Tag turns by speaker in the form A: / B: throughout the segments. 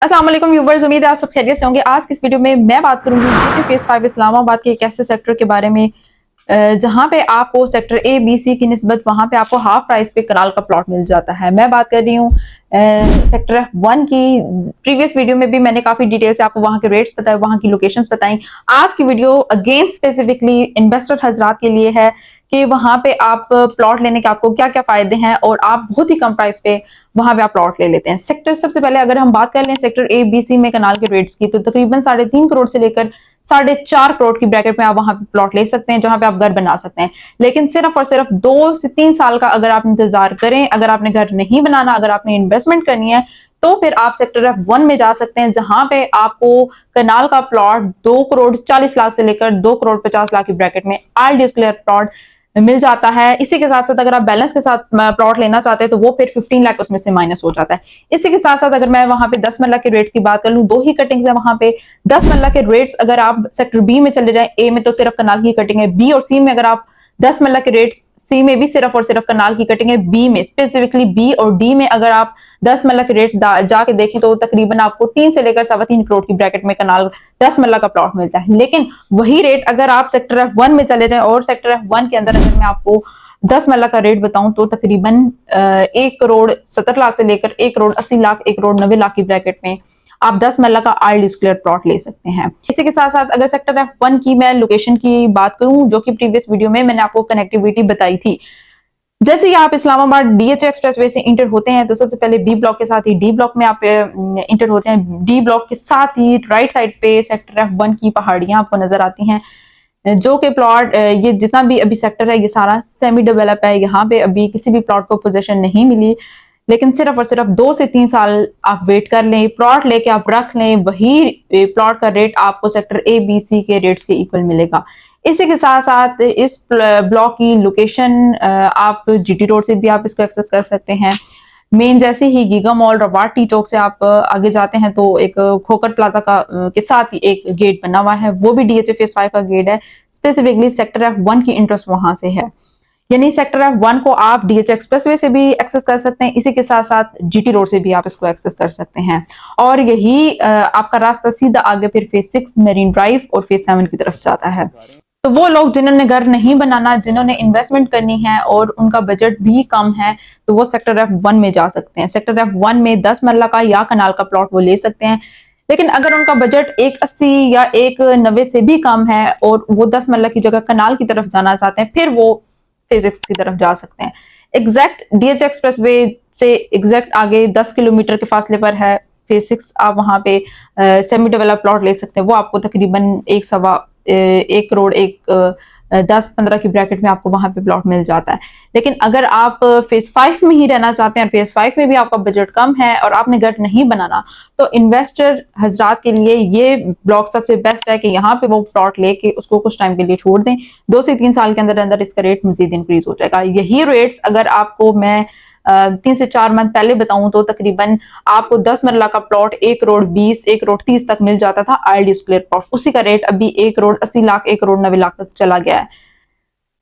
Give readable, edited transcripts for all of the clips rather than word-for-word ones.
A: अस्सलाम वालेकुम व्यूवर्स, उम्मीद है आप सब खैरियत से होंगे। आज की इस वीडियो में मैं बात करूंगी फेज 5 इस्लामाबाद के एक ऐसे सेक्टर के बारे में जहां पे आपको सेक्टर ए बी सी की निस्बत वहां पे आपको हाफ प्राइस पे कनाल का प्लॉट मिल जाता है। मैं बात कर रही हूँ सेक्टर F1 की। प्रीवियस वीडियो में भी मैंने काफी डिटेल से आपको वहां के रेट्स बताए, वहां की लोकेशंस बताई। आज की वीडियो अगेन स्पेसिफिकली इन्वेस्टर हजरात के लिए है कि वहां पे आप प्लॉट लेने के आपको क्या क्या फायदे हैं और आप बहुत ही कम प्राइस पे वहां पे आप प्लॉट ले लेते हैं। सेक्टर सबसे पहले अगर हम बात कर लें सेक्टर ए बी सी में कनाल के रेट्स की, तो तकरीबन 3.5 करोड़ से लेकर 4.5 करोड़ की ब्रैकेट में आप वहां पे प्लॉट ले सकते हैं, जहां पे आप घर बना सकते हैं। लेकिन सिर्फ और सिर्फ 2 से 3 साल का अगर आप इंतजार करें, अगर आपने घर नहीं बनाना, अगर आपने इन्वेस्टमेंट करनी है, तो फिर आप सेक्टर F1 में जा सकते हैं, जहां पे आपको कनाल का प्लॉट 2 करोड़ 40 लाख से लेकर 2 करोड़ 50 लाख की ब्रैकेट में आरडीएस क्लियर प्लॉट मिल जाता है। इसी के साथ साथ अगर आप बैलेंस के साथ प्लॉट लेना चाहते हैं तो वो फिर 15 लाख उसमें से माइनस हो जाता है। इसी के साथ साथ अगर मैं वहां पे 10 मरला के रेट्स की बात कर लूं, 2 ही कटिंग्स है वहां पे। 10 मरला के रेट्स अगर आप सेक्टर बी में चले जाए, ए में तो सिर्फ कनाल की कटिंग है, बी और सी में अगर आप 10 मरला के रेट्स, सी में भी सिर्फ और सिर्फ कनाल की कटिंग है, बी में स्पेसिफिकली बी और डी में अगर आप 10 मरला के रेट्स जाके देखें तो तकरीबन आपको 3 से लेकर 3.25 करोड़ की ब्रैकेट में कनाल 10 मरला का प्लॉट मिलता है। लेकिन वही रेट अगर आप सेक्टर F1 में चले जाएं, और सेक्टर F1 के अंदर अगर मैं आपको 10 मरला का रेट बताऊं तो तकरीबन 1 करोड़ 70 लाख से लेकर 1 करोड़ 80 लाख, 1 करोड़ 90 लाख की ब्रैकेट में आप 10 मरला का आरडीएस क्लियर प्लॉट ले सकते हैं। इसी के साथ साथ अगर सेक्टर F1 की मैं लोकेशन की बात करूं, जो कि प्रीवियस वीडियो में मैंने आपको कनेक्टिविटी बताई थी, जैसे ही आप इस्लामाबाद डीएचए एक्सप्रेसवे से इंटर होते हैं तो सबसे पहले बी ब्लॉक के साथ ही डी ब्लॉक में आप इंटर होते हैं। डी ब्लॉक के साथ ही राइट साइड पे सेक्टर F1 की पहाड़ियां आपको नजर आती हैं, जो कि प्लॉट ये जितना भी अभी सेक्टर है ये सारा सेमी डेवलप है। यहाँ पे अभी किसी भी प्लॉट को पोजीशन नहीं मिली, लेकिन सिर्फ और सिर्फ 2 से 3 साल आप वेट कर लें, प्लॉट लेके आप रख लें, वही प्लॉट का रेट आपको सेक्टर ए बी सी के रेट्स के इक्वल मिलेगा। इसी के साथ साथ इस ब्लॉक की लोकेशन आप जीटी रोड से भी आप इसको एक्सेस कर सकते हैं। मेन जैसे ही गीगा मॉल रवाट टी चौक से आप आगे जाते हैं तो एक खोकर प्लाजा का के साथ ही एक गेट बना हुआ है, वो भी डीएचए फेज 5 का गेट है। स्पेसिफिकली सेक्टर F1 की इंटरेस्ट वहां से है, यानी सेक्टर F1 को आप डीएचए एक्सप्रेसवे से भी एक्सेस कर सकते हैं, इसी के साथ साथ जीटी रोड से भी आप इसको एक्सेस कर सकते हैं। और यही आपका रास्ता सीधा आगे फिर फेज 6 मेरीन ड्राइव और फेज 7 की तरफ जाता है। तो वो लोग जिन्होंने घर नहीं बनाना, जिन्होंने इन्वेस्टमेंट करनी है और उनका बजट भी कम है, तो वो सेक्टर F1 में जा सकते हैं। सेक्टर F1 में 10 मरला का या कनाल का प्लॉट वो ले सकते हैं। लेकिन अगर उनका बजट 180 या 190 से भी कम है और वो 10 मरला की जगह कनाल की तरफ जाना चाहते हैं, फिर वो फेज 6 की तरफ जा सकते हैं। एग्जैक्ट डीएचए एक्सप्रेसवे से एग्जैक्ट आगे 10 किलोमीटर के फासले पर है फेज 6। आप वहां पे सेमी डेवलप प्लॉट ले सकते हैं, वो आपको तकरीबन 1 करोड़ 10-15 की ब्रैकेट में आपको वहां पे प्लॉट मिल जाता है। लेकिन अगर आप फेज 5 में ही रहना चाहते हैं, फेज 5 में भी आपका बजट कम है और आपने घर नहीं बनाना, तो इन्वेस्टर हजरात के लिए ये ब्लॉक सबसे बेस्ट है कि यहाँ पे वो प्लॉट लेके उसको कुछ टाइम के लिए छोड़ दें। 2 से 3 साल के अंदर अंदर इसका रेट मजीद इंक्रीज हो जाएगा। यही रेट्स अगर आपको मैं 3 से 4 मंथ पहले बताऊं तो तकरीबन आपको 10 मरला का प्लॉट 1 करोड़ 20, 1 करोड़ 30 तक मिल जाता था आरडीएस क्लियर प्लॉट। उसी का रेट अभी 1 करोड़ 80 लाख, 1 करोड़ 90 लाख तक चला गया है।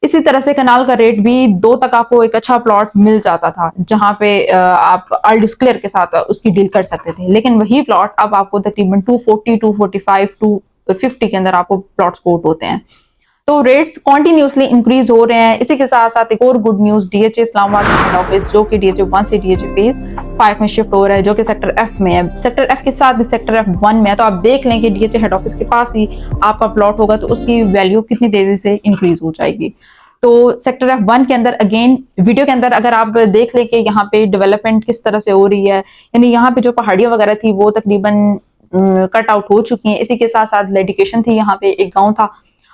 A: इसी तरह से कनाल का रेट भी 2 तक आपको एक अच्छा प्लॉट मिल जाता था, जहां पे आप आरडीएस क्लियर के साथ उसकी डील कर सकते थे। लेकिन वही प्लॉट अब आपको तकरीबन 240, 245, 250 के अंदर आपको प्लॉट्स कोट होते हैं। तो रेट्स कॉन्टिन्यूसली इंक्रीज हो रहे हैं। इसी के साथ साथ एक और good news, DHA Islamabad head office जो कि डीएचए 1 से डीएचए फेज 5 में शिफ्ट हो रहा है, जो कि सेक्टर F में है। सेक्टर F के साथ भी सेक्टर F1 में है, तो आप देख लें कि डीएचए हेड ऑफिस के पास ही आपका प्लॉट होगा तो उसकी वैल्यू कितनी तेजी से इंक्रीज हो जाएगी। तो सेक्टर F1 के अंदर अगेन वीडियो के अंदर अगर आप देख लें कि यहाँ पे डेवलपमेंट किस तरह से हो रही है, यानी यहाँ पे जो पहाड़ियां वगैरह थी वो तकरीबन कट आउट हो चुकी हैं। इसी के साथ साथ लेडिकेशन थी, यहाँ पे एक गाँव था,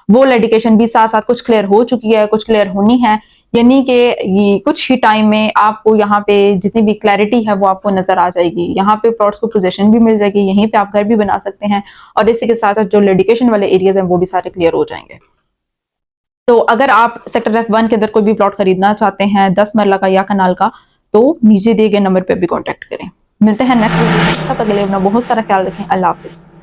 A: वो लेडिकेशन भी साथ साथ कुछ क्लियर हो चुकी है, कुछ क्लियर होनी है। यानी कि ये कुछ ही टाइम में आपको यहाँ पे जितनी भी क्लैरिटी है वो आपको नजर आ जाएगी। यहाँ पे प्लॉट्स को पोजीशन भी मिल जाएगी, यहीं पे आप घर भी बना सकते हैं, और इसी के साथ साथ जो लेडिकेशन वाले एरियाज हैं वो भी सारे क्लियर हो जाएंगे। तो अगर आप सेक्टर F1 के अंदर कोई भी प्लॉट खरीदना चाहते हैं 10 मरला का या कनाल का, तो नीचे दिए गए नंबर पर भी कॉन्टेक्ट करें। मिलते हैं नेक्स्ट वीडियो में, तब तक के लिए अपना बहुत सारा ख्याल रखें। अल्लाह हाफिज।